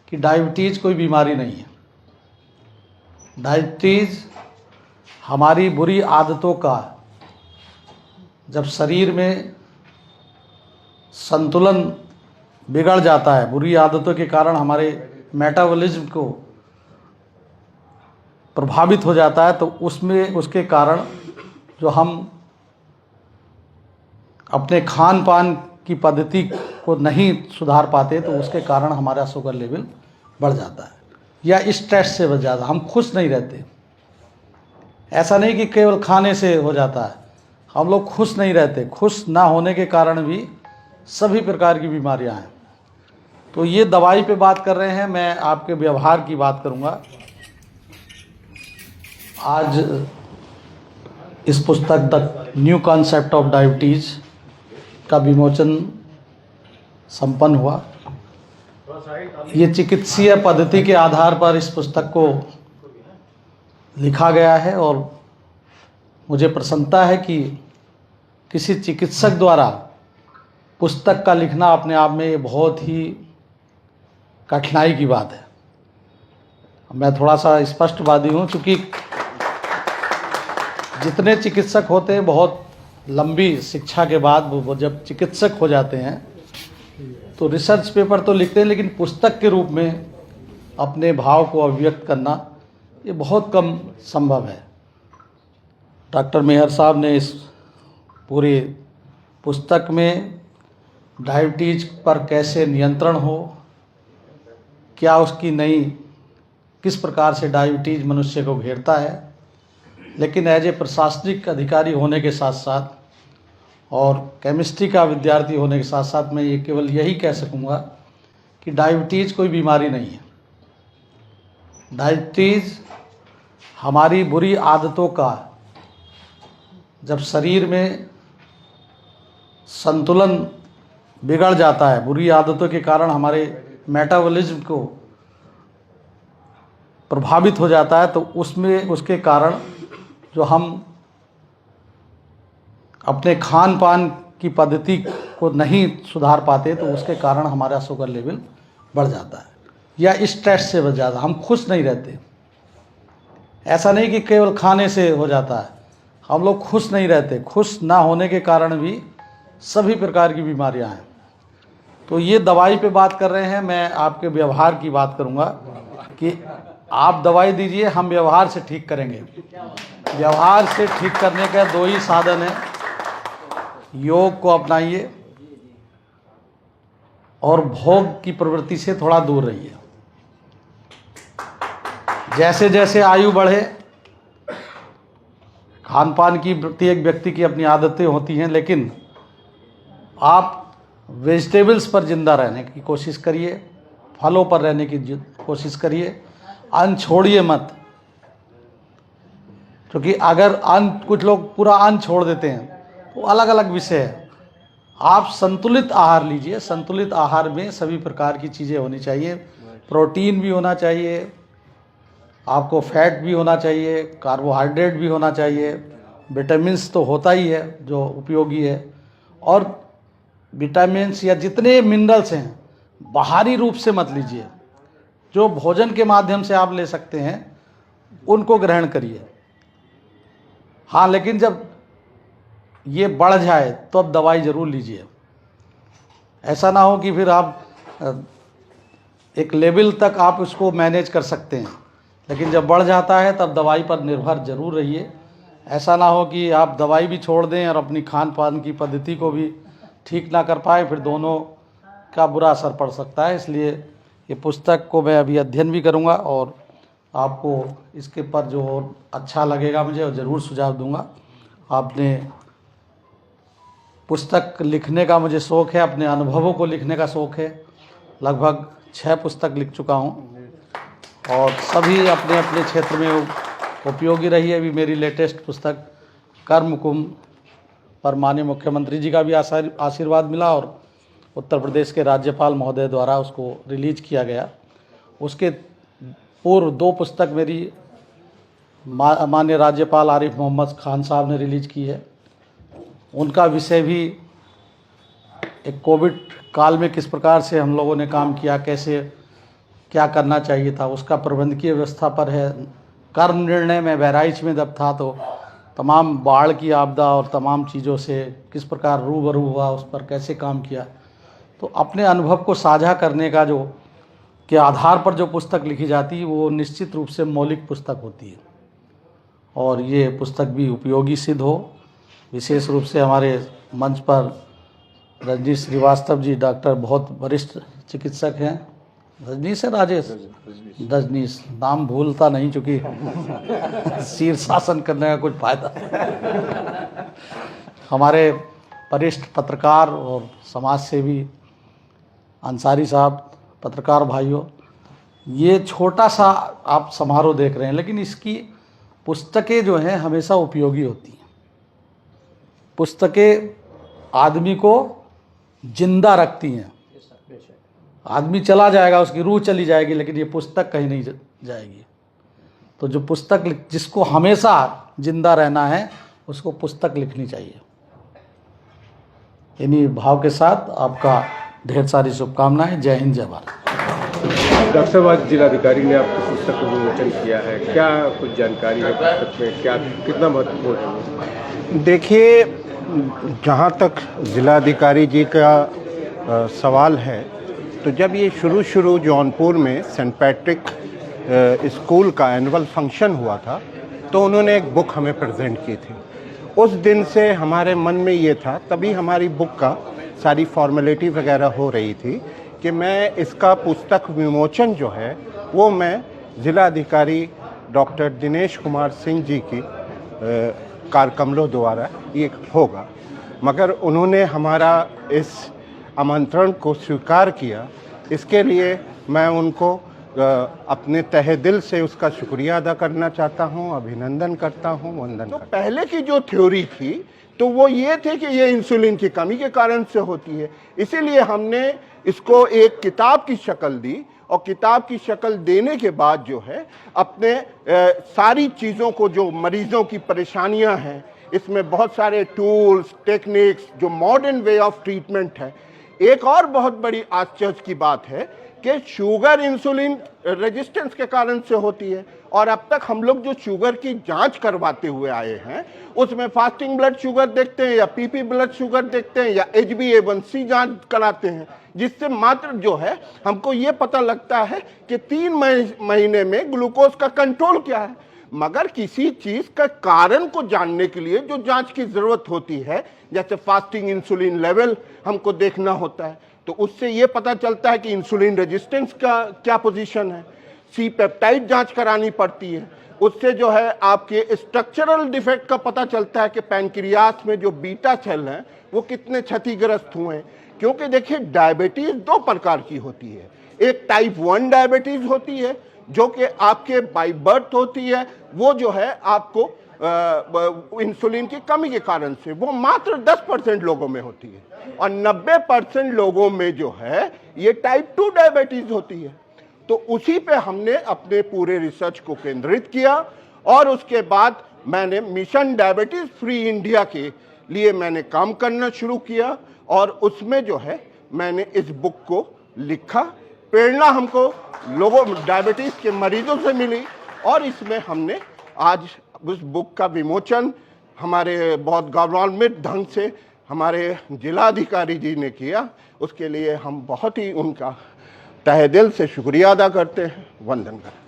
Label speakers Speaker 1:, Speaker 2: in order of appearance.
Speaker 1: कि डायबिटीज़ कोई बीमारी नहीं है। डायबिटीज़ हमारी बुरी आदतों का, जब शरीर में संतुलन बिगड़ जाता है, बुरी आदतों के कारण हमारे मेटाबॉलिज्म को प्रभावित हो जाता है, तो उसमें उसके कारण जो हम अपने खान पान की पद्धति को नहीं सुधार पाते, तो उसके कारण हमारा शुगर लेवल बढ़ जाता है या स्ट्रेस से बढ़ जाता है। हम खुश नहीं रहते। ऐसा नहीं कि केवल खाने से हो जाता है, हम लोग खुश नहीं रहते। खुश ना होने के कारण भी सभी प्रकार की बीमारियां हैं। तो ये दवाई पे बात कर रहे हैं, मैं आपके व्यवहार की बात करूंगा। आज इस पुस्तक the new concept of diabetes का विमोचन संपन्न हुआ। ये चिकित्सीय पद्धति के आधार पर इस पुस्तक को लिखा गया है और मुझे प्रसन्नता है कि किसी चिकित्सक द्वारा पुस्तक का लिखना अपने आप में बहुत ही कठिनाई की बात है। मैं थोड़ा सा स्पष्टवादी हूँ, क्योंकि जितने चिकित्सक होते हैं बहुत लंबी शिक्षा के बाद वो जब चिकित्सक हो जाते हैं तो रिसर्च पेपर तो लिखते हैं, लेकिन पुस्तक के रूप में अपने भाव को अभिव्यक्त करना ये बहुत कम संभव है। डॉक्टर मेहर साहब ने इस पूरी पुस्तक में डायबिटीज़ पर कैसे नियंत्रण हो, क्या उसकी नई किस प्रकार से डायबिटीज़ मनुष्य को घेरता है, लेकिन एज ए प्रशासनिक अधिकारी होने के साथ साथ और केमिस्ट्री का विद्यार्थी होने के साथ साथ मैं ये केवल यही कह सकूँगा कि डायबिटीज़ कोई बीमारी नहीं है। डायबिटीज़ हमारी बुरी आदतों का, जब शरीर में संतुलन बिगड़ जाता है, बुरी आदतों के कारण हमारे मेटाबॉलिज्म को प्रभावित हो जाता है, तो उसमें उसके कारण जो हम अपने खान पान की पद्धति को नहीं सुधार पाते, तो उसके कारण हमारा शुगर लेवल बढ़ जाता है या स्ट्रेस से बढ़ जाता है। हम खुश नहीं रहते। ऐसा नहीं कि केवल खाने से हो जाता है, हम लोग खुश नहीं रहते। खुश ना होने के कारण भी सभी प्रकार की बीमारियां हैं। तो ये दवाई पे बात कर रहे हैं, मैं आपके व्यवहार की बात करूंगा कि आप दवाई दीजिए, हम व्यवहार से ठीक करेंगे। व्यवहार से ठीक करने का दो ही साधन है, योग को अपनाइए और भोग की प्रवृत्ति से थोड़ा दूर रहिए। जैसे जैसे आयु बढ़े, खान पान की प्रत्येक व्यक्ति की अपनी आदतें होती हैं, लेकिन आप वेजिटेबल्स पर जिंदा रहने की कोशिश करिए, फलों पर रहने की कोशिश करिए, अन्न छोड़िए मत। क्योंकि अगर अन्न, कुछ लोग पूरा अन्न छोड़ देते हैं, वो अलग अलग विषय है। आप संतुलित आहार लीजिए। संतुलित आहार में सभी प्रकार की चीज़ें होनी चाहिए। प्रोटीन भी होना चाहिए, आपको फैट भी होना चाहिए, कार्बोहाइड्रेट भी होना चाहिए, विटामिन्स तो होता ही है जो उपयोगी है, और विटामिन्स या जितने मिनरल्स हैं बाहरी रूप से मत लीजिए। जो भोजन के माध्यम से आप ले सकते हैं उनको ग्रहण करिए। हाँ, लेकिन जब ये बढ़ जाए तो अब दवाई ज़रूर लीजिए। ऐसा ना हो कि फिर आप एक लेवल तक आप उसको मैनेज कर सकते हैं, लेकिन जब बढ़ जाता है तब दवाई पर निर्भर ज़रूर रहिए। ऐसा ना हो कि आप दवाई भी छोड़ दें और अपनी खान पान की पद्धति को भी ठीक ना कर पाए, फिर दोनों का बुरा असर पड़ सकता है। इसलिए ये पुस्तक को मैं अभी अध्ययन भी करूँगा और आपको इसके पर जो अच्छा लगेगा मुझे वो ज़रूर सुझाव दूँगा। आपने पुस्तक लिखने का मुझे शौक़ है, अपने अनुभवों को लिखने का शौक़ है। लगभग 6 पुस्तक लिख चुका हूँ और सभी अपने अपने क्षेत्र में उपयोगी रही है। अभी मेरी लेटेस्ट पुस्तक कर्म कुंभ पर माननीय मुख्यमंत्री जी का भी आशीर्वाद मिला और उत्तर प्रदेश के राज्यपाल महोदय द्वारा उसको रिलीज किया गया। उसके पूर्व 2 पुस्तक मेरी माननीय राज्यपाल आरिफ मोहम्मद खान साहब ने रिलीज की है। उनका विषय भी एक कोविड काल में किस प्रकार से हम लोगों ने काम किया, कैसे क्या करना चाहिए था, उसका प्रबंधकीय व्यवस्था पर है। कर्म निर्णय में बहराइच में जब था तो तमाम बाढ़ की आपदा और तमाम चीज़ों से किस प्रकार रूबरू हुआ, उस पर कैसे काम किया, तो अपने अनुभव को साझा करने का जो के आधार पर जो पुस्तक लिखी जाती है वो निश्चित रूप से मौलिक पुस्तक होती है और ये पुस्तक भी उपयोगी सिद्ध हो। विशेष रूप से हमारे मंच पर रजनीश श्रीवास्तव जी डॉक्टर बहुत वरिष्ठ चिकित्सक हैं। रजनीश है राजेश? रजनीश, नाम भूलता नहीं चूँकि शीर्षासन करने का कुछ फायदा। हमारे वरिष्ठ पत्रकार और समाज सेवी अंसारी साहब, पत्रकार भाइयों, ये छोटा सा आप समारोह देख रहे हैं लेकिन इसकी पुस्तकें जो हैं हमेशा उपयोगी होती हैं। पुस्तकें आदमी को जिंदा रखती हैं। आदमी चला जाएगा, उसकी रूह चली जाएगी, लेकिन ये पुस्तक कहीं नहीं जाएगी। तो जो पुस्तक जिसको हमेशा जिंदा रहना है उसको पुस्तक लिखनी चाहिए। इन्हीं भाव के साथ आपका ढेर सारी शुभकामनाएं। जय हिंद, जय भारत।
Speaker 2: डॉक्टर साहब, आज जिलाधिकारी ने आपकी पुस्तक का विमोचन किया है, क्या कुछ जानकारी है पुस्तक में, क्या कितना महत्वपूर्ण है?
Speaker 3: देखिए, जहाँ तक जिलाधिकारी जी का सवाल है, तो जब ये शुरू जौनपुर में सेंट पैट्रिक स्कूल का एनुअल फंक्शन हुआ था तो उन्होंने एक बुक हमें प्रेजेंट की थी। उस दिन से हमारे मन में ये था, तभी हमारी बुक का सारी फॉर्मेलिटी वगैरह हो रही थी कि मैं इसका पुस्तक विमोचन जो है वो मैं ज़िलाधिकारी डॉक्टर दिनेश कुमार सिंह जी की कारकमलों द्वारा ये होगा। मगर उन्होंने हमारा इस आमंत्रण को स्वीकार किया, इसके लिए मैं उनको अपने तहे दिल से उसका शुक्रिया अदा करना चाहता हूं, अभिनंदन करता हूं, वंदन करता हूं। पहले की जो थ्योरी थी तो वो ये थे कि ये इंसुलिन की कमी के कारण से होती है, इसीलिए हमने इसको एक किताब की शक्ल दी और किताब की शक्ल देने के बाद जो है अपने सारी चीज़ों को, जो मरीजों की परेशानियां हैं, इसमें बहुत सारे टूल्स, टेक्निक्स, जो मॉडर्न वे ऑफ ट्रीटमेंट है। एक और बहुत बड़ी आश्चर्य की बात है कि शुगर इंसुलिन रेजिस्टेंस के कारण से होती है और अब तक हम लोग जो शुगर की जांच करवाते हुए आए हैं उसमें फास्टिंग ब्लड शुगर देखते हैं या पीपी ब्लड शुगर देखते हैं या HbA1c जांच कराते हैं, जिससे मात्र जो है हमको ये पता लगता है कि 3 महीने में ग्लूकोज का कंट्रोल क्या है। मगर किसी चीज का कारण को जानने के लिए जो जांच की जरूरत होती है, जैसे फास्टिंग इंसुलिन लेवल हमको देखना होता है, तो उससे ये पता चलता है कि इंसुलिन रेजिस्टेंस का क्या पोजीशन है। सी पेप्टाइड जांच करानी पड़ती है, उससे जो है आपके स्ट्रक्चरल डिफेक्ट का पता चलता है कि पैनक्रियास में जो बीटा सेल हैं वो कितने क्षतिग्रस्त हुए हैं। क्योंकि देखिए, डायबिटीज 2 प्रकार की होती है। एक टाइप 1 डायबिटीज होती है जो कि आपके बाय बर्थ होती है, वो जो है आपको इंसुलिन की कमी के कारण से, वो मात्र 10% लोगों में होती है और 90% लोगों में जो है ये टाइप 2 डायबिटीज होती है। तो उसी पे हमने अपने पूरे रिसर्च को केंद्रित किया और उसके बाद मैंने मिशन डायबिटीज फ्री इंडिया के लिए मैंने काम करना शुरू किया और उसमें जो है मैंने इस बुक को लिखा। प्रेरणा हमको लोगों, डायबिटीज के मरीजों से मिली और इसमें हमने आज उस बुक का विमोचन हमारे बहुत गौरवान्वित ढंग से हमारे जिलाधिकारी जी ने किया। उसके लिए हम बहुत ही उनका तहे दिल से शुक्रिया अदा करते हैं, वंदन करते हैं।